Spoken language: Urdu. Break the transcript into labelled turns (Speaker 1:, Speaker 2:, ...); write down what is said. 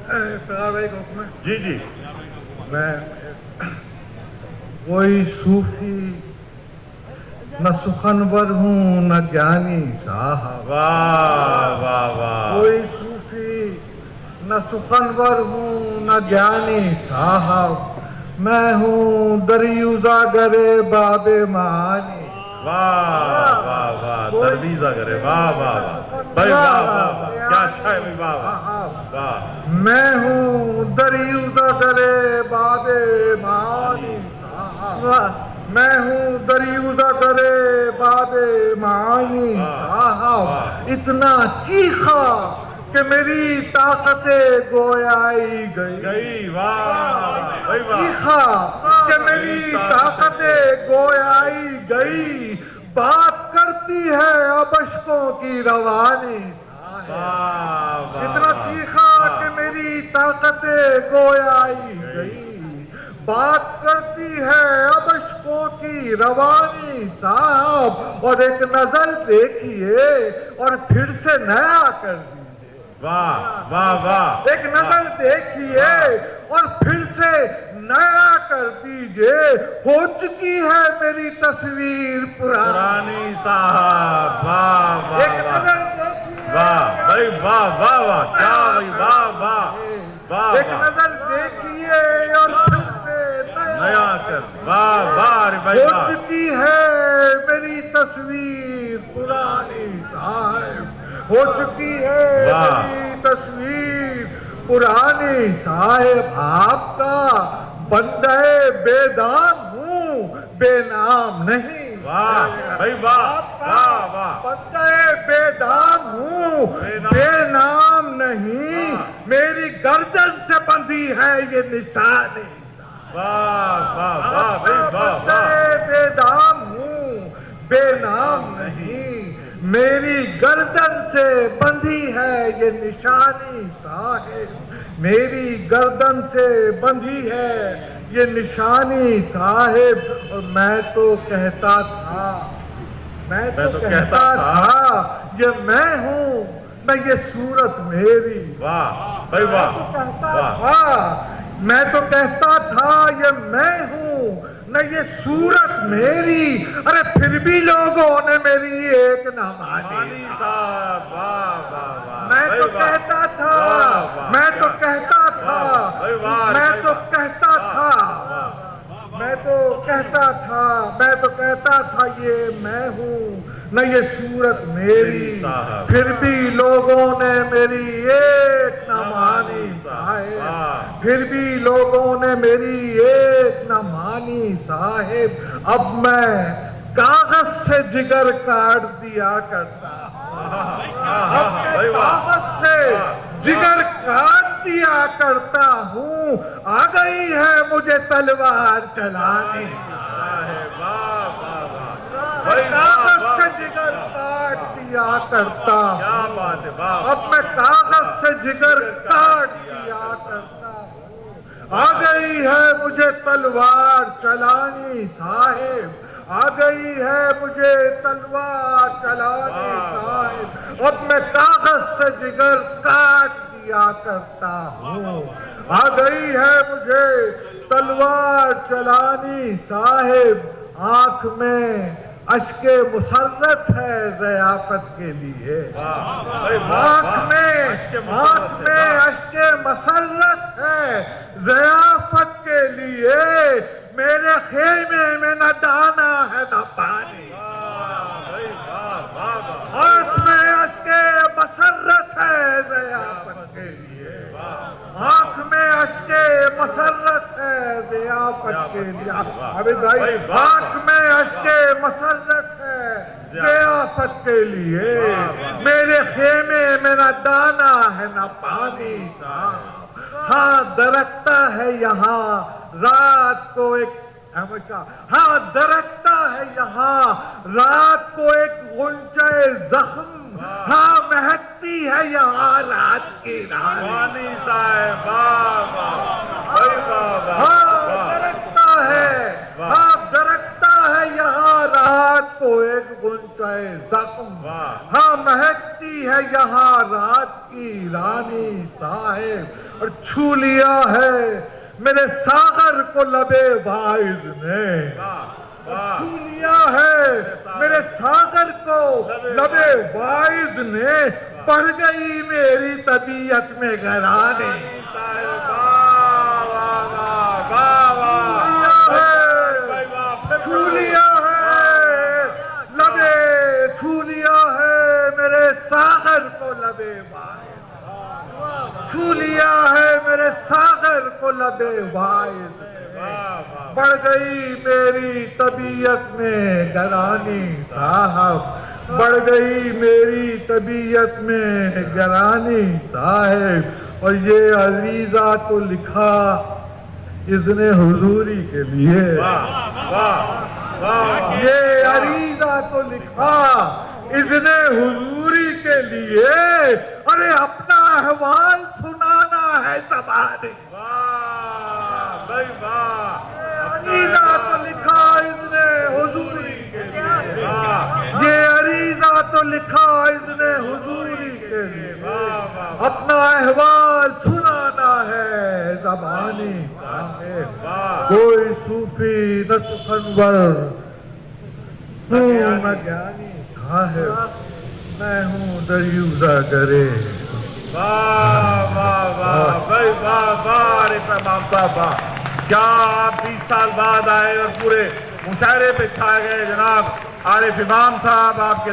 Speaker 1: جی جی
Speaker 2: میں کوئی صوفی نہ سخنور ہوں نہ گیانی صاحب،
Speaker 1: واہ واہ واہ،
Speaker 2: کوئی صوفی نہ سخنور ہوں نہ گیانی صاحب، میں ہوں دریوزہ گرے باب معانی،
Speaker 1: واہ واہ واہ، درویزہ کرے، واہ واہ واہ بھائی، واہ واہ واہ، کیا اچھا ہے بھائی، واہ واہ واہ،
Speaker 2: میں ہوں دریوزہ گرے باب معانی صاحب، میں ہوں دریوزہ گرے باب معانی صاحب، اتنا چیخا کہ میری طاقت گویائی گئی،
Speaker 1: واہ بھائی واہ،
Speaker 2: چیخا کہ میری طاقت گویائی گئی، بات کرتی ہے اب اشکوں کی روانی صاحب،
Speaker 1: واہ
Speaker 2: اتنا چیخا کہ میری طاقت گویائی گئی، بات کرتی ہے اب اشکوں کی روانی صاحب، اور ایک نظر دیکھیے اور پھر سے نیا کر دیجئے،
Speaker 1: واہ واہ واہ،
Speaker 2: ایک نظر دیکھیے اور پھر سے نیا کر دیجئے، ہو چکی ہے میری تصویر
Speaker 1: پرانی صاحب، واہ واہ
Speaker 2: ایک
Speaker 1: واہ
Speaker 2: نظر دیکھیے،
Speaker 1: واہ بھائی، واہ واہ واہ، کیا بھائی، واہ واہ واہ
Speaker 2: ایک
Speaker 1: واہ،
Speaker 2: نظر دیکھیے اور پھر سے
Speaker 1: نیا کر، واہ واہ ارے بھائی
Speaker 2: ہو
Speaker 1: واہ،
Speaker 2: چکی ہے میری تصویر پرانی صاحب، ہو چکی ہے
Speaker 1: واہ،
Speaker 2: میری تصویر پرانی صاحب، آپ کا بندہ بے دام ہوں بے نام نہیں،
Speaker 1: واہ بھائی واہ واہ واہ،
Speaker 2: بندہ بے دام ہوں بے نام نہیں، میری گردن سے بندھی ہے یہ نشانی،
Speaker 1: واہ واہ واہ بھائی واہ
Speaker 2: بندہ
Speaker 1: واہ،
Speaker 2: بے دام ہوں بے نام نہیں، میری گردن سے بندھی ہے یہ نشانی صاحب، میری گردن سے بندھی ہے یہ نشانی صاحب، اور میں تو کہتا تھا، میں تو کہتا تھا یہ میں ہوں نہ یہ صورت میری،
Speaker 1: واہ بھائی واہ واہ،
Speaker 2: میں تو کہتا تھا یہ میں ہوں نہ یہ صورت میری، ارے پھر بھی لوگوں نے میری ایک نہ مانی،
Speaker 1: مانی صاحب، واہ واہ واہ،
Speaker 2: میں
Speaker 1: بھائی
Speaker 2: تو
Speaker 1: واہ،
Speaker 2: کہتا تھا،
Speaker 1: واہ واہ،
Speaker 2: میں تو
Speaker 1: کیا،
Speaker 2: کہتا تھا،
Speaker 1: بھائی واہ،
Speaker 2: میں
Speaker 1: بھائی
Speaker 2: تو
Speaker 1: واہ،
Speaker 2: کہتا تھا، میں تو کہتا تھا، میں تو کہتا تھا یہ میں ہوں نہ یہ صورت میری،
Speaker 1: صاحب،
Speaker 2: پھر بھی لوگوں نے میری ایک نہ مانی صاحب،
Speaker 1: واہ،
Speaker 2: پھر بھی لوگوں نے میری ایک نہ مانی صاحب، اب میں کاغذ سے جگر کاٹ دیا کرتا اب میں
Speaker 1: بھائی واہ،
Speaker 2: کاغذ سے جگر کاٹ دیا کرتا ہوں، آ گئی ہے مجھے تلوار چلانی،
Speaker 1: واہ واہ واہ،
Speaker 2: میں کاغذ سے جگر کاٹ دیا کرتا
Speaker 1: کیا
Speaker 2: ہوں،
Speaker 1: بات ہے، واہ،
Speaker 2: اب میں کاغذ سے جگر کاٹ دیا کرتا ہوں، آ گئی ہے مجھے تلوار چلانی صاحب، آ گئی ہے مجھے تلوار چلانی صاحب، اب میں کاغذ سے جگر کاٹ دیا کرتا ہوں، آ گئی ہے مجھے تلوار چلانی صاحب، آنکھ میں اشک مسرت ہے ضیافت کے لیے، آنکھ میں اشک مسرت ہے ضیافت کے لیے، میرے خیمے میں نہ دانا ہے نہ پانی، آنکھ میں اشک مسرت ہے ضیافت کے لیے، آنکھ میں اشک مسرت ہے ضیافت کے لیے، عابد بھائی، آنکھ میں اشک مسرت ہے ضیافت کے لیے، میرے خیمے میں نہ دانا ہے نہ پانی صاحب، ہاں درکتا ہے یہاں رات کو ایک ہمیشہ، ہاں درکتا ہے یہاں رات کو ایک غنچہ زخم، ہاں مہکتی ہے یہاں رات کی رانی
Speaker 1: صاحب، واہ واہ،
Speaker 2: ہاں درکتا ہے، ہاں درکتا ہے یہاں رات کو ایک غنچہ زخم، ہاں مہکتی ہے یہاں رات کی کی رانی صاحب، اور چھو لیا ہے میرے ساغر کو لبے واعظ نے،
Speaker 1: واہ
Speaker 2: چھو لیا ہے میرے ساغر کو لبے واعظ نے، بڑھ گئی میری طبیعت میں گرانی، چھو لیا ہے لبے، چھو لیا ہے میرے ساغر کو لبے واعظ، چھو لیا ہے میرے ساغر کو لبے واعظ، بڑھ گئی میری طبیعت میں گرانی صاحب، بڑھ گئی میری طبیعت میں گرانی صاحب، اور یہ عریضہ تو لکھا اذن حضوری کے لیے، یہ عریضہ تو لکھا اذن حضوری کے لیے، ارے اپنا احوال سنانا ہے زبانی، عریضہ تو لکھا اذن حضوری کے لیے، یہ عریضہ تو لکھا اذن حضوری کے لیے، اپنا احوال سنانا ہے زبانی صاحب، کوئی صوفی نہ سخنور نہ گیانی صاحب، میں ہوں دریوزہ گرے،
Speaker 1: واہ واہ واہ بھائی واہ واہ، عارف امام صاحب واہ، کیا آپ 20 سال بعد آئے اور پورے مشاعرے پہ چھا گئے جناب عارف امام صاحب آپ کے